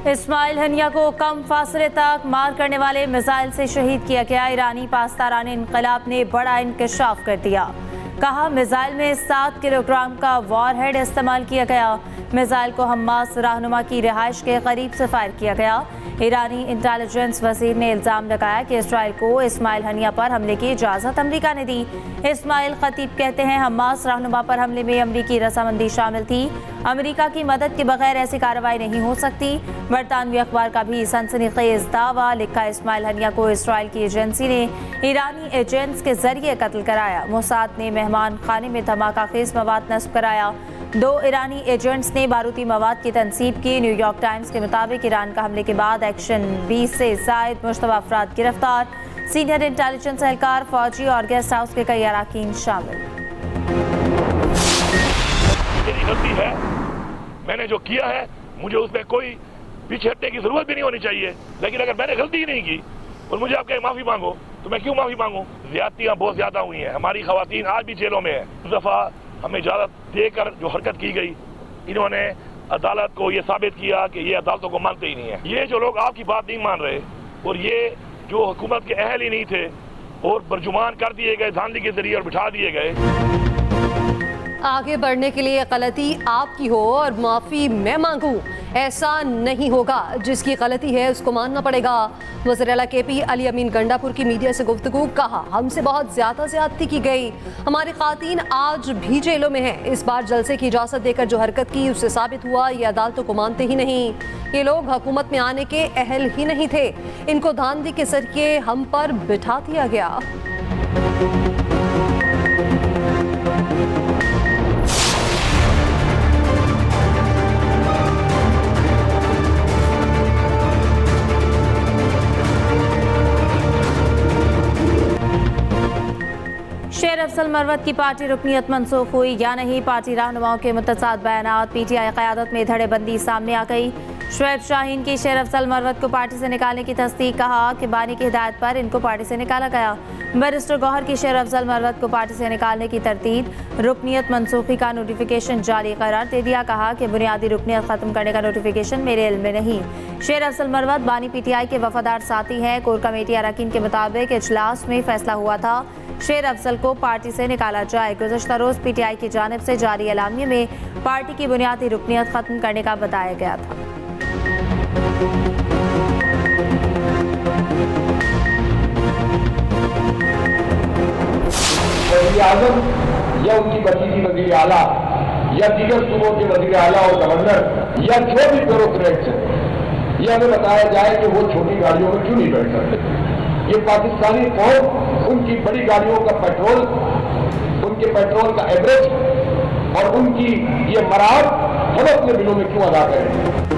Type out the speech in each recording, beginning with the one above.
Ismail Haniyeh को कम फासले तक मार करने वाले मिसाइल से शहीद किया गया। ईरानी पासदारान इनकलाब ने बड़ा इंकशाफ कर दिया। कहा मिसाइल में 7 किलोग्राम का वॉरहेड इस्तेमाल किया गया। मिसाइल को हमास रहनुमा की रिहाइश के करीब से फायर किया गया। ईरानी इंटेलिजेंस वजीर ने इल्ज़ाम लगाया कि इसराइल को इस्माइल हनिया पर हमले की इजाज़त अमरीका ने दी। इस्माइल खतीब कहते हैं हमास रहनुमा पर हमले में अमरीकी रजामंदी शामिल थी। अमरीका की मदद के बगैर ऐसी कार्रवाई नहीं हो सकती। बरतानवी अखबार का भी सनसनीखेज दावा लिखा। इस्माइल हनिया को इसराइल की एजेंसी ने ईरानी एजेंट्स के जरिए कत्ल कराया। मोसाद ने मेहमान खाने में धमाका खेज मवाद नस्ब कराया। 2 ईरानी एजेंट्स ने बारूदी मवाद की तनसीब की। न्यूयॉर्क टाइम्स के मुताबिक ईरान का हमले के बाद एक्शन 20 से जायद मुश्तबा अफराद गिरफ्तार। सीनियर इंटेलिजेंस एहलकार, फौजी और गेस्ट हाउस के कई अरकान शामिल। मेरी गलती है, मैंने जो किया है मुझे उसमें कोई पीछे हटने की जरूरत भी नहीं होनी चाहिए। लेकिन अगर मैंने गलती ही नहीं की और मुझे आप कहे माफी मांगो तो मैं क्यों माफी मांगू? ज्यादतियां बहुत ज्यादा हुई हैं। हमारी खवातीन आज भी जेलों में है। इस दफा हमें इजाजत देकर जो हरकत की गई, इन्होंने अदालत को ये साबित किया कि ये अदालतों को मानते ही नहीं है। ये जो लोग आपकी बात नहीं मान रहे और ये जो हुकूमत के अहल ही नहीं थे और बरजुमान कर दिए गए धांधली के जरिए और बिठा दिए गए। आगे बढ़ने के लिए गलती आपकी हो और माफ़ी मैं मांगूं, ऐसा नहीं होगा। जिसकी गलती है उसको मानना पड़ेगा। वज़ीर आला KP अली अमीन गंडापुर की मीडिया से गुफ्तगू। कहा हमसे बहुत ज़्यादा ज़्यादती की गई। हमारी ख़ातीन आज भी जेलों में हैं। इस बार जलसे की इजाज़त देकर जो हरकत की उससे साबित हुआ ये अदालतों को मानते ही नहीं। ये लोग हुकूमत में आने के अहल ही नहीं थे। इनको धांधली के जरिए हम पर बिठा दिया गया। शेर अफजल मरवत की पार्टी रुकनियत मनसूख हुई या नहीं? पार्टी रहनुमाओं के मुतसाद बयानात। PTI क़यादत में धड़ेबंदी सामने आ गई। शुएब शाहीन की शेर अफजल मरवत को पार्टी से निकालने की तस्दीक। कहा कि बानी की हिदायत पर इनको पार्टी से निकाला गया। बैरिस्टर गौहर की शेर अफजल मरवत को पार्टी से निकालने की तरतीब। रुकनियत मनसूखी का नोटिफिकेशन जारी करार दे दिया। कहा कि बुनियादी रुकनियत खत्म करने का नोटिफिकेशन मेरे इल्म में नहीं। शेर अफजल मरवत बानी PTI के वफादार साथी हैं। कोर कमेटी अरकान के मुताबिक इजलास में फैसला हुआ था शेर अफजल को पार्टी से निकाला जाए। गुज़श्ता रोज PTI की जानिब से जारी एलामिये में पार्टी की बुनियादी रुकनियत खत्म करने का बताया गया था। वज़ीर-ए-आज़म या उनकी भतीजी वज़ीर आला या दीगर सूबों के वज़ीर आला और गवर्नर या जो भी ब्यूरोक्रेट्स हैं, यह हमें बताया जाए कि वो छोटी गाड़ियों में क्यों नहीं बैठ सकते। ये पाकिस्तानी कौम उनकी बड़ी गाड़ियों का पेट्रोल, उनके पेट्रोल का एवरेज और उनकी ये मराद हम अपने बिलों में क्यों अदा करें?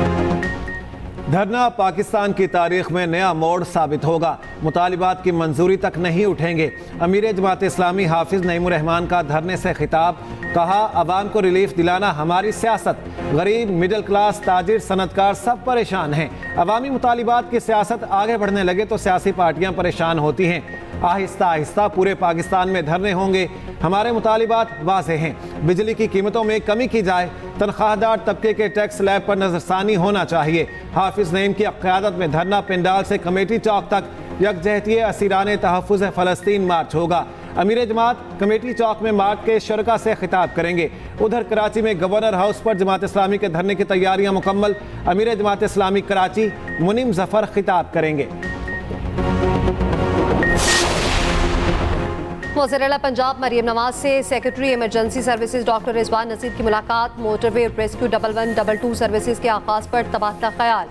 धरना पाकिस्तान की तारीख में नया मोड़ साबित होगा। मुतालिबात की मंजूरी तक नहीं उठेंगे। अमीर जमात इस्लामी हाफिज नईमुर रहमान का धरने से खिताब। कहा अवाम को रिलीफ दिलाना हमारी सियासत। गरीब, मिडिल क्लास, ताजिर, सनतकार सब परेशान हैं। अवामी मुतालिबात की सियासत आगे बढ़ने लगे तो सियासी पार्टियां परेशान होती हैं। आहिस्ता आहिस्ता पूरे पाकिस्तान में धरने होंगे। हमारे मुतालिबात वाज़ेह हैं। बिजली की कीमतों में कमी की जाए। तनख्वाहदार तबके के टैक्स स्लैब पर नजरसानी होना चाहिए। हाफिज नईम की क़यादत में धरना पेंडाल से कमेटी चौक तक यकजहती असीरान तहफ़्फ़ुज़ फ़लस्तीन मार्च होगा। अमीर जमात कमेटी चौक में मार्च के शुरका से खिताब करेंगे। उधर कराची में गवर्नर हाउस पर जमात इस्लामी के धरने की तैयारियां मुकम्मल। अमीर जमात इस्लामी कराची मुनीम जफर खिताब करेंगे। वज़ीर आला पंजाब मरियम नवाज से secretary emergency services doctor Rizwan Naseer की मुलाकात। मोटरवे रेस्क्यू 1112 सर्विसेज के आगाज पर तबादला ख्याल।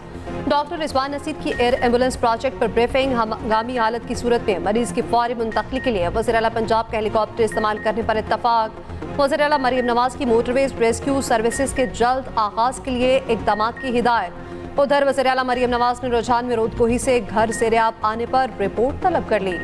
डॉक्टर रिजवान नसीर की एयर एम्बुलेंस प्रोजेक्ट पर ब्रीफिंग। हंगामी हालत की सूरत में मरीज की फौरी मुंतकली के लिए वज़ीर आला पंजाब का हेलीकॉप्टर इस्तेमाल करने पर इत्तफाक। वज़ीर आला मरियम नवाज की मोटरवेज रेस्क्यू सर्विसेज के जल्द आगाज के लिए इक़दाम की हिदायत। उधर वज़ीर आला मरियम नवाज ने रुझान में रोदकोही से घर सेरेआब आने पर रिपोर्ट तलब कर ली।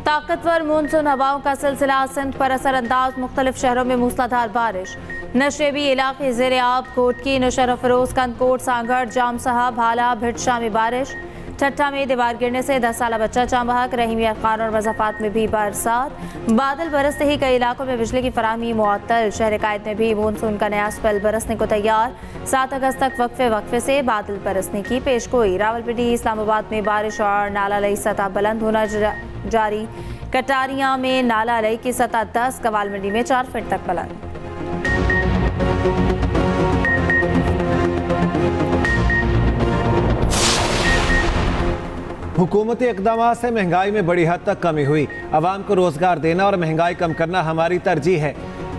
ताकतवर मानसून हवाओं का सिलसिला सिंध पर असरअंदाज। मुख्तलिफ शहरों में मूसलाधार बारिश। नशेबी इलाके ज़ेरे आब। कोटकी, नौशहरा, फिरोज, कंदकोट, सांगड़, जाम साहब, भाला, भिटशा में बारिश। ठट्ठा में दीवार गिरने से 10 साला बच्चा जाँ बहक। रहीमिया खान और मज़ाफात में भी बरसात। बादल बरसते ही कई इलाकों में बिजली की फराहमी मुअत्तल। शहर कायद में भी मानसून का नया स्पेल बरसने को तैयार। 7 अगस्त तक वक्फे से बादल बरसने की पेशगोई। रावलपिंडी इस्लामाबाद में बारिश और नाला लई सतह बुलंद होना जारी। कटारिया में नाला लई की सतह 10, कवाल मंडी में 4 फीट तक बुलंद। हुकूमती इक़दाम से महंगाई में बड़ी हद तक कमी हुई। अवाम को रोजगार देना और महंगाई कम करना हमारी तरजीह है।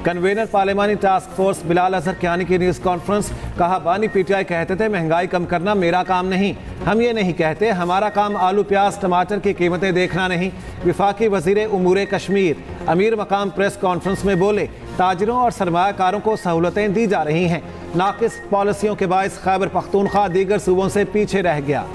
कन्वीनर पार्लिमानी टास्क फोर्स बिलाल अजहर कियानी की न्यूज़ कॉन्फ्रेंस। कहा, बानी पीटीआई कहते थे महंगाई कम करना मेरा काम नहीं। हम ये नहीं कहते, हमारा काम आलू प्याज टमाटर की कीमतें देखना नहीं। विफाकी वजीर उमूर कश्मीर अमीर मकाम प्रेस कॉन्फ्रेंस में बोले, ताजिरों और सरमायाकारों को सहूलतें दी जा रही हैं। नाकिस पॉलिसियों के बायस खैबर पख्तूनख्वा दीगर सूबों से पीछे रह गया।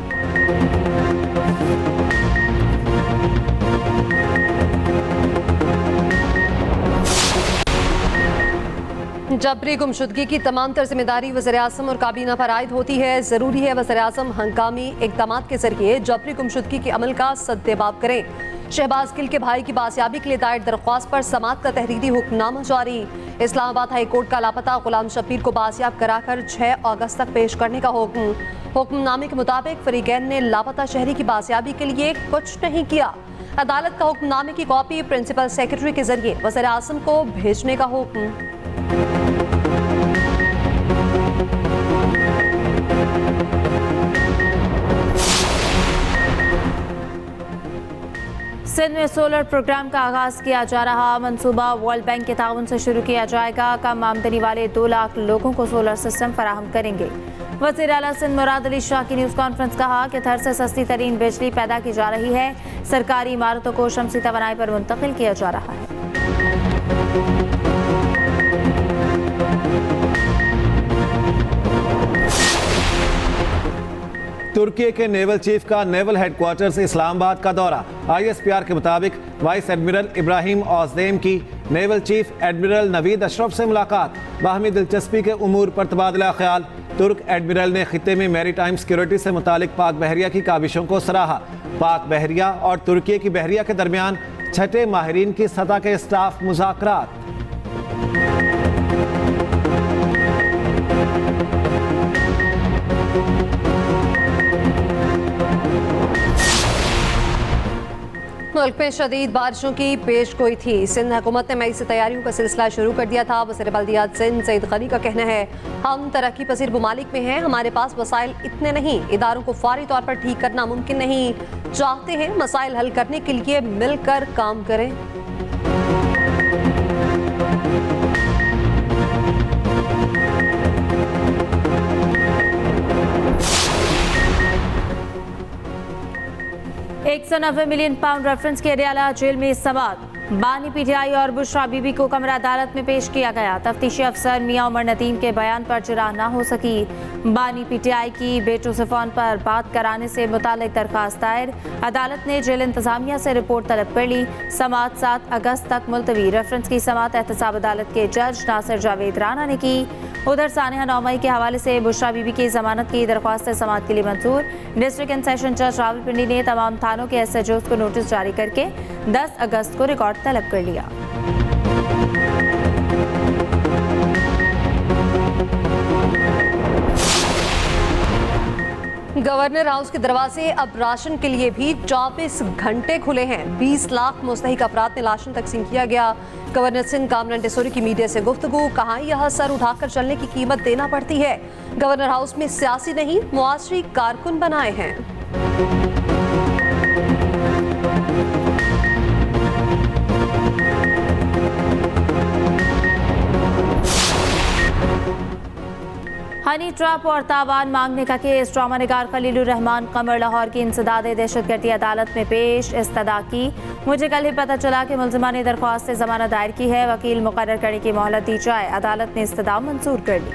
जबरी गुमशुदगी की तमाम तर जिम्मेदारी वज़ीर-ए-आज़म और काबीना पर आयद होती है। ज़रूरी है वज़ीर-ए-आज़म हंगामी इक़दाम के जरिए जबरी गुमशुदगी के अमल का सद्देबाब करें। शहबाज गिल के भाई की बासियाबी के लिए दायर दरख्वास्त पर समात का तहरीरी हुक्मनामा जारी। इस्लामाबाद हाई कोर्ट का लापता गुलाम शब्बीर को बासियाब कराकर 6 अगस्त तक पेश करने का हुक्म। हुक्मनामे के मुताबिक फरीकैन ने लापता शहरी की बासियाबी के लिए कुछ नहीं किया। अदालत का हुक्मनामे की कॉपी प्रिंसिपल सेक्रेटरी के जरिए वज़ीर-ए-आज़म को भेजने का हुक्म। सिंध में सोलर प्रोग्राम का आगाज किया जा रहा। मंसूबा वर्ल्ड बैंक के ताउन से शुरू किया जाएगा। कम आमदनी वाले 2 लाख लोगों को सोलर सिस्टम फराहम करेंगे। वज़ीर आला सिंध मुराद अली शाह की न्यूज़ कॉन्फ्रेंस। कहा कि थर से सस्ती तरीन बिजली पैदा की जा रही है। सरकारी इमारतों को शमसी तवानाई पर मुंतकिल किया जा रहा है। तुर्की के नेवल चीफ का नेवल हेडक्वार्टर्स इस्लामाबाद का दौरा। ISPR के मुताबिक वाइस एडमिरल इब्राहिम औज़देम की naval chief admiral Naveed Ashraf से मुलाकात। बाहमी दिलचस्पी के उमूर पर तबादला ख्याल। तुर्क एडमिरल ने खित्ते में मैरीटाइम सिक्योरिटी से मुतालिक पाक बहरिया की काविशों को सराहा। पाक बहरिया और तुर्की की बहरिया के दरमियान 6ठे माहिरीन की सतह के स्टाफ मुज़ाकरात। मुल्क में शदीद बारिशों की पेशगोई थी। सिंध हुकूमत ने मई से तैयारियों का सिलसिला शुरू कर दिया था। वज़ीर बल्दियात सिंध सईद गनी का कहना है, हम तरक्की पसीर ममालिक में हैं, हमारे पास वसाइल इतने नहीं। इदारों को फौरी तौर पर ठीक करना मुमकिन नहीं। चाहते हैं मसाइल हल करने के लिए मिलकर काम करें। £190 मिलियन रेफरेंस के अडियाला जेल में समात। बानी पीटीआई और बुशरा बीबी को कमरा अदालत में पेश किया गया। तफ्तीशी अफसर मियां उमर नदीम के बयान पर जिरह न हो सकी। बानी पीटीआई की बेटो से फोन पर बात कराने से मुतालिक दरखास्त दायर। अदालत ने जेल इंतजामिया से रिपोर्ट तलब कर ली। समात 7 अगस्त तक मुलतवी। रेफरेंस की समात एहतसाब अदालत के जज नासिर जावेद राना ने की। उधर सानिया 9 मई के हवाले से बुशरा बीबी की जमानत की दरख्वास्त समात के लिए मंजूर। डिस्ट्रिक्ट एंड सेशन जज रावलपिंडी ने तमाम थानों के SHOs को नोटिस जारी करके 10 अगस्त को रिकॉर्ड तलब कर लिया। गवर्नर हाउस के दरवाजे अब राशन के लिए भी 24 घंटे खुले हैं। 20 लाख मुस्तहिक अफराद ने राशन तकसीम किया गया। गवर्नर सिंध कामरान डेसोरी की मीडिया से गुफ्तगू। कहा, यह सर उठाकर चलने की कीमत देना पड़ती है। गवर्नर हाउस में सियासी नहीं मुआशरी कारकुन बनाए हैं। हनी ट्रैप और तावान मांगने का केस। ड्रामा निगार खलीलुर रहमान कमर लाहौर की इंसदादे दहशतगर्दी अदालत में पेश। इस्तदा की, मुझे कल ही पता चला कि मुलजिमा ने दरख्वास्त से जमानत दायर की है। वकील मुकर्रर करने की मोहलत दी जाए। अदालत ने इस्तदा मंजूर कर ली।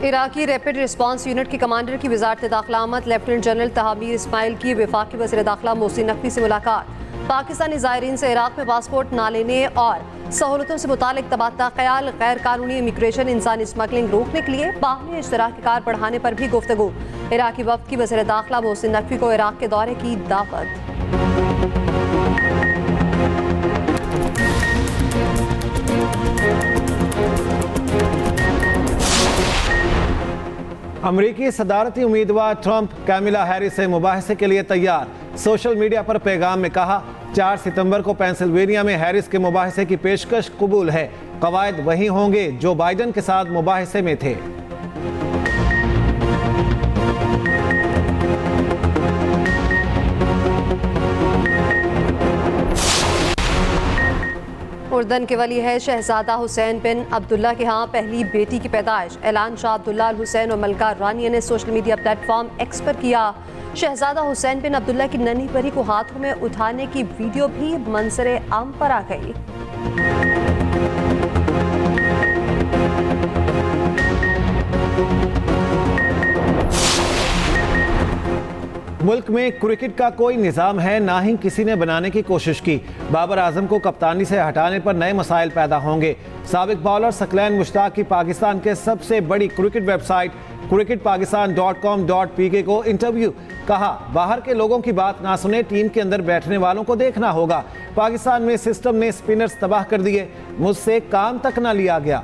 इराकी रैपिड रिस्पांस यूनिट के कमांडर की वजारत दाखिला आमद लेफ्टिनेंट जनरल तहामीर इस्माइल की वफाकी वज़ीर दाखिला मोहसिन नकवी से मुलाकात। पाकिस्तानी ज़ायरीन से इराक में पासपोर्ट ना लेने और सहूलतों से मुतालिक तबादला ख्याल, गैर कानूनी इमिग्रेशन, इंसानी स्मगलिंग रोकने के लिए बाहमी इश्तराकी कार बढ़ाने पर भी गुफ्तगू। इराकी वफ्द की वज़ीर दाखिला मोहसिन नकवी को इराक के दौरे की दावत। अमरीकी सदारती उम्मीदवार ट्रंप कैमिला हैरिस से मुबाहिसे के लिए तैयार। सोशल मीडिया पर पैगाम में कहा, 4 सितंबर को पेंसिल्वेनिया में हैरिस के मुबाहिसे की पेशकश कबूल है। कवायद वही होंगे जो बाइडन के साथ मुबाहिसे में थे। उर्दन के वली है शहजादा हुसैन बिन अब्दुल्ला के यहाँ पहली बेटी की पैदाइश। ऐलान शाह अब्दुल्ला अल हुसैन और मलका रानिया ने सोशल मीडिया प्लेटफॉर्म एक्स पर किया। शहजादा हुसैन बिन अब्दुल्ला की नन्ही परी को हाथों में उठाने की वीडियो भी मंजरे आम पर आ गई। मुल्क में क्रिकेट का कोई निज़ाम है, ना ही किसी ने बनाने की कोशिश की। बाबर आजम को कप्तानी से हटाने पर नए मसाइल पैदा होंगे। साबिक बॉलर सकलैन मुश्ताक की पाकिस्तान के सबसे बड़ी क्रिकेट वेबसाइट cricketpakistan.com.pk को इंटरव्यू। कहा, बाहर के लोगों की बात ना सुने, टीम के अंदर बैठने वालों को देखना होगा। पाकिस्तान में सिस्टम ने स्पिनर्स तबाह कर दिए, मुझसे काम तक ना लिया गया।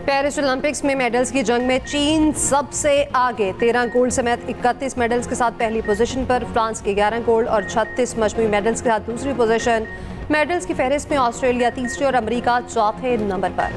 पेरिस ओलंपिक्स में मेडल्स की जंग में चीन सबसे आगे, 13 गोल्ड समेत 31 मेडल्स के साथ पहली पोजीशन पर। फ्रांस के 11 गोल्ड और 36 मजमूई मेडल्स के साथ दूसरी पोजीशन। मेडल्स की फहरिस्त में ऑस्ट्रेलिया तीसरे और अमेरिका चौथे नंबर पर।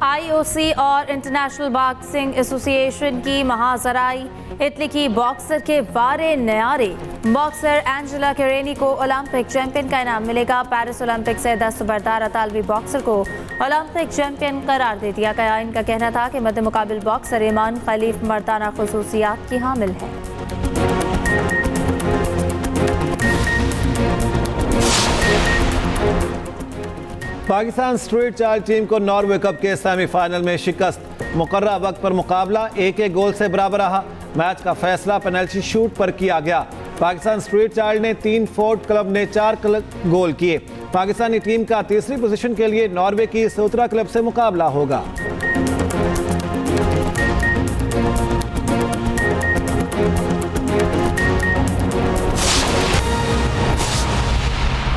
IOC और इंटरनेशनल बॉक्सिंग एसोसिएशन की महाजराई। इटली की बॉक्सर के वारे न्यारे बॉक्सर एंजेला केरेनी को ओलंपिक चैंपियन का इनाम मिलेगा। पेरिस ओलंपिक से दस्तबरदार अतालवी बॉक्सर को ओलंपिक चैंपियन करार दे दिया गया। इनका कहना था कि मद्दे मुकाबिल बॉक्सर ईमान खलीफ मर्दाना खुसूसियात की हामिल है। पाकिस्तान स्ट्रीट चार्ज टीम को नॉर्वे कप के सेमीफाइनल में शिकस्त। मुकर्ररा वक्त पर मुकाबला 1-1 गोल से बराबर रहा। मैच का फैसला पेनल्टी शूट पर किया गया। पाकिस्तान स्ट्रीट चार्ज ने 3, फोर्ट क्लब ने 4 गोल किए। पाकिस्तानी टीम का तीसरी पोजीशन के लिए नॉर्वे की सोतरा क्लब से मुकाबला होगा।